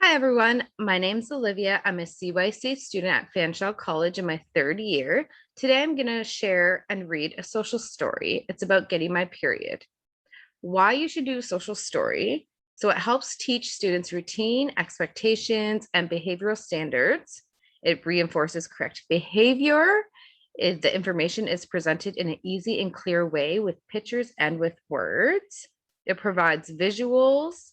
Hi, everyone. My name's Olivia. I'm a CYC student at Fanshawe College in my third year. Today, I'm going to share and read a social story. It's about getting my period. Why you should do a social story. So it helps teach students routine, expectations, and behavioral standards. It reinforces correct behavior. The information is presented in an easy and clear way with pictures and with words. It provides visuals.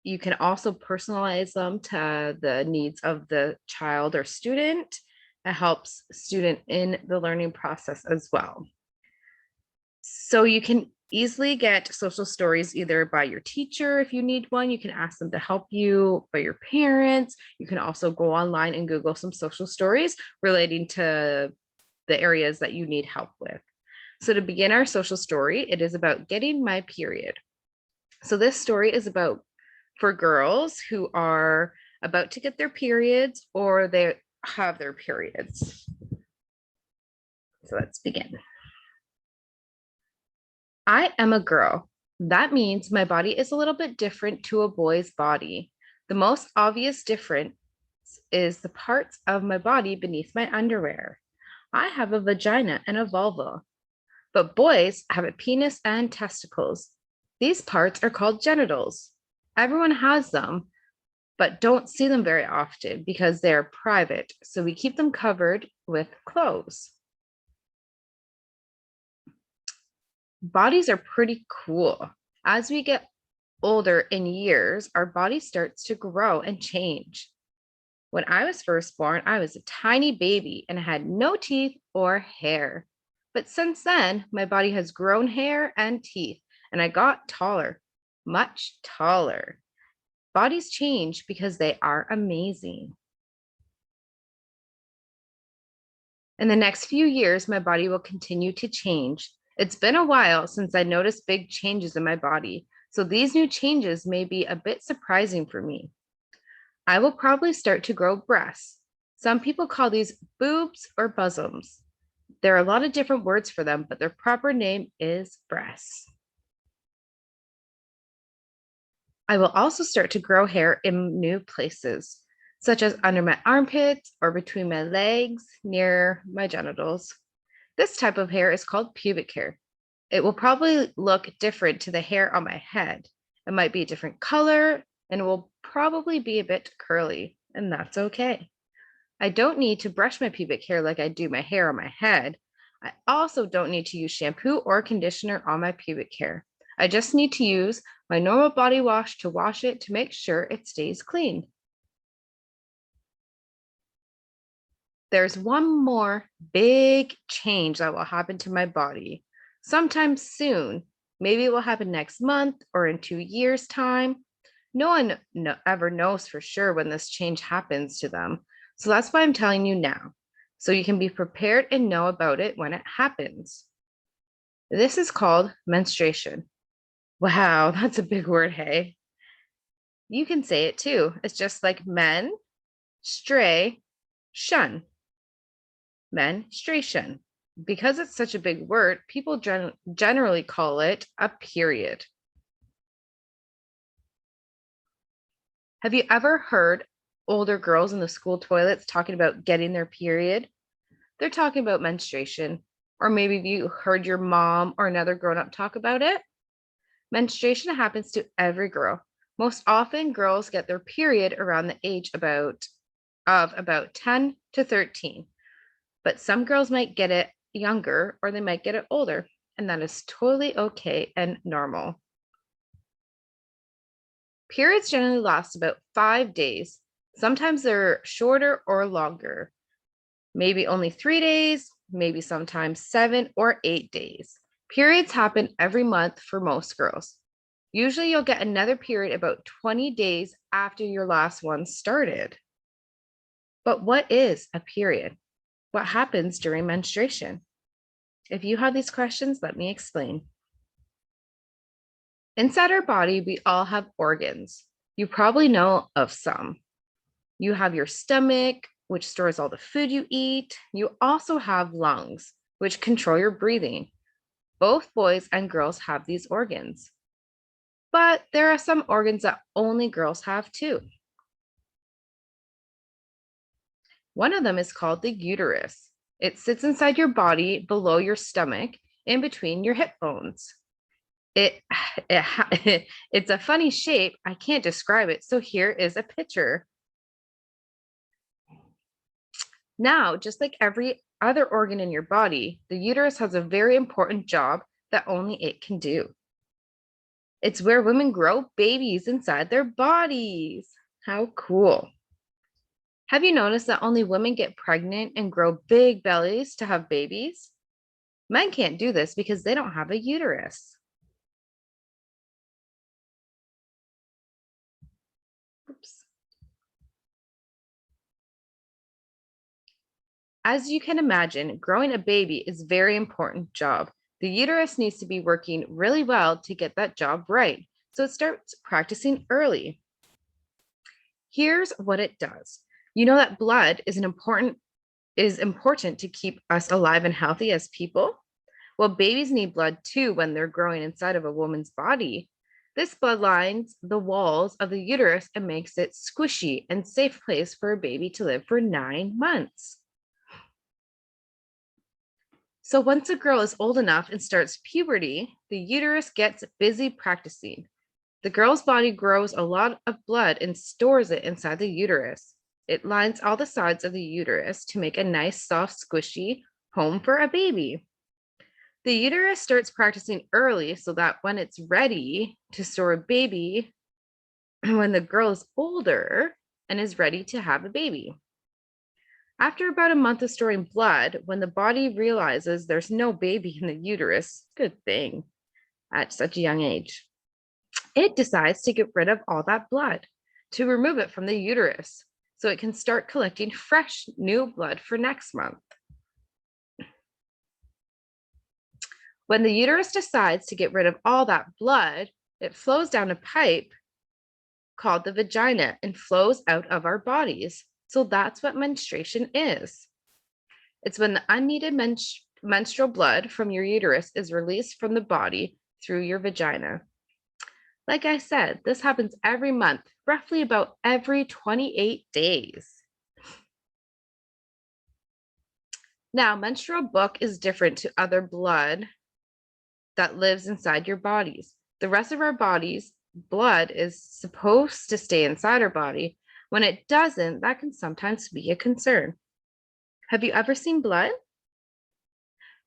You can also personalize them to the needs of the child or student. It helps student in the learning process as well. So you can easily get social stories either by your teacher if you need one. You can ask them to help you, by your parents. You can also go online and Google some social stories relating to the areas that you need help with. So to begin our social story, it is about getting my period. So this story is about for girls who are about to get their periods or they have their periods. So let's begin. I am a girl. That means my body is a little bit different to a boy's body. The most obvious difference is the parts of my body beneath my underwear. I have a vagina and a vulva, but boys have a penis and testicles. These parts are called genitals. Everyone has them, but don't see them very often because they're private. So we keep them covered with clothes. Bodies are pretty cool. As we get older in years, our body starts to grow and change. When I was first born, I was a tiny baby and I had no teeth or hair. But since then, my body has grown hair and teeth, and I got taller, much taller. Bodies change because they are amazing. In the next few years, my body will continue to change. It's been a while since I noticed big changes in my body, so these new changes may be a bit surprising for me. I will probably start to grow breasts. Some people call these boobs or bosoms. There are a lot of different words for them, but their proper name is breasts. I will also start to grow hair in new places, such as under my armpits or between my legs near my genitals. This type of hair is called pubic hair. It will probably look different to the hair on my head. It might be a different color and it will probably be a bit curly, and that's okay. I don't need to brush my pubic hair like I do my hair on my head. I also don't need to use shampoo or conditioner on my pubic hair. I just need to use my normal body wash to wash it to make sure it stays clean. There's one more big change that will happen to my body sometime soon. Maybe it will happen next month or in 2 years' time. No one ever knows for sure when this change happens to them. So that's why I'm telling you now, so you can be prepared and know about it when it happens. This is called menstruation. Wow, that's a big word, hey? You can say it too. It's just like men, stray, shun. Menstruation. Because it's such a big word, people generally call it a period. Have you ever heard older girls in the school toilets talking about getting their period? They're talking about menstruation. Or maybe you heard your mom or another grown up talk about it. Menstruation happens to every girl. Most often, girls get their period around the age of about 10 to 13. But some girls might get it younger or they might get it older, and that is totally okay and normal. Periods generally last about 5 days. Sometimes they're shorter or longer, maybe only 3 days, maybe sometimes 7 or 8 days. Periods happen every month for most girls. Usually, you'll get another period about 20 days after your last one started. But what is a period? What happens during menstruation? If you have these questions, let me explain. Inside our body, we all have organs. You probably know of some. You have your stomach, which stores all the food you eat. You also have lungs, which control your breathing. Both boys and girls have these organs. But there are some organs that only girls have too. One of them is called the uterus. It sits inside your body below your stomach in between your hip bones. It, it's a funny shape. I can't describe it. So here is a picture. Now, just like every other organ in your body, the uterus has a very important job that only it can do. It's where women grow babies inside their bodies. How cool. Have you noticed that only women get pregnant and grow big bellies to have babies? Men can't do this because they don't have a uterus. Oops. As you can imagine, growing a baby is a very important job. The uterus needs to be working really well to get that job right. So it starts practicing early. Here's what it does. You know that blood is important to keep us alive and healthy as people. Well, babies need blood too when they're growing inside of a woman's body. This blood lines the walls of the uterus and makes it squishy and safe place for a baby to live for 9 months. So once a girl is old enough and starts puberty, the uterus gets busy practicing. The girl's body grows a lot of blood and stores it inside the uterus. It lines all the sides of the uterus to make a nice, soft, squishy home for a baby. The uterus starts practicing early so that when it's ready to store a baby, when the girl is older and is ready to have a baby. After about a month of storing blood, when the body realizes there's no baby in the uterus, good thing at such a young age, it decides to get rid of all that blood, to remove it from the uterus so it can start collecting fresh new blood for next month. When the uterus decides to get rid of all that blood, it flows down a pipe called the vagina and flows out of our bodies. So that's what menstruation is. It's when the unneeded menstrual blood from your uterus is released from the body through your vagina. Like I said, this happens every month, roughly about every 28 days. Now, menstrual blood is different to other blood that lives inside your bodies. The rest of our bodies, blood is supposed to stay inside our body. When it doesn't, that can sometimes be a concern. Have you ever seen blood?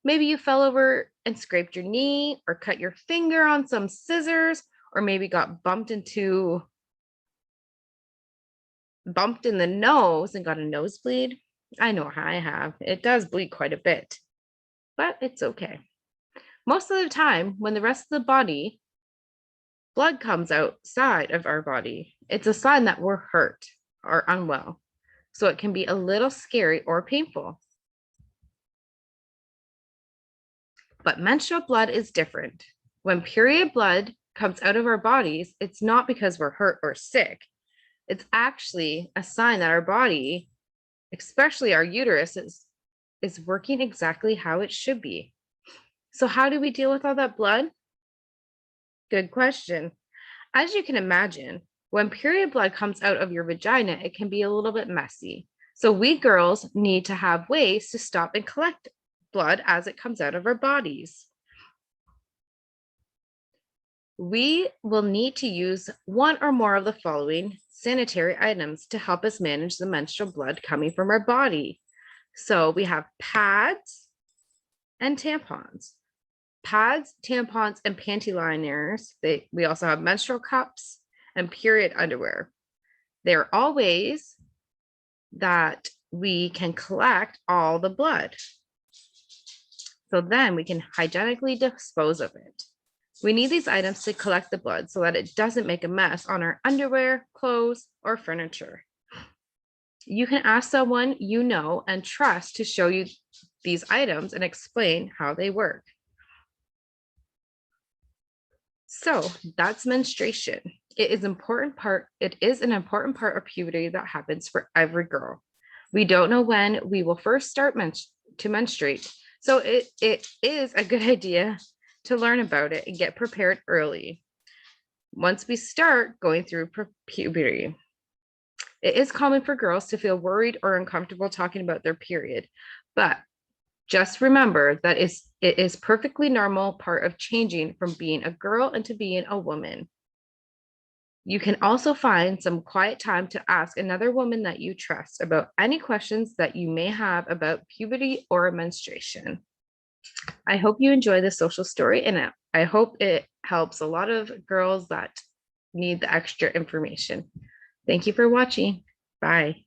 Maybe you fell over and scraped your knee or cut your finger on some scissors, or maybe got bumped in the nose and got a nosebleed. I know how I have. It does bleed quite a bit, but it's okay. Most of the time, when the rest of the body blood comes outside of our body, it's a sign that we're hurt or unwell. So it can be a little scary or painful. But menstrual blood is different. When period blood comes out of our bodies, it's not because we're hurt or sick. It's actually a sign that our body, especially our uterus, is working exactly how it should be. So how do we deal with all that blood? Good question. As you can imagine, when period blood comes out of your vagina, it can be a little bit messy. So we girls need to have ways to stop and collect blood as it comes out of our bodies. We will need to use one or more of the following sanitary items to help us manage the menstrual blood coming from our body. So we have pads and tampons. Pads, tampons, and panty liners. We also have menstrual cups and period underwear. They're all ways that we can collect all the blood. So then we can hygienically dispose of it. We need these items to collect the blood so that it doesn't make a mess on our underwear, clothes, or furniture. You can ask someone you know and trust to show you these items and explain how they work. So that's menstruation. It is an important part of puberty that happens for every girl. We don't know when we will first start to menstruate. So it is a good idea to learn about it and get prepared early. Once we start going through puberty, It is common for girls to feel worried or uncomfortable talking about their period, but just remember that it is perfectly normal part of changing from being a girl into being a woman. You can also find some quiet time to ask another woman that you trust about any questions that you may have about puberty or menstruation. I hope you enjoy this social story, and I hope it helps a lot of girls that need the extra information. Thank you for watching. Bye.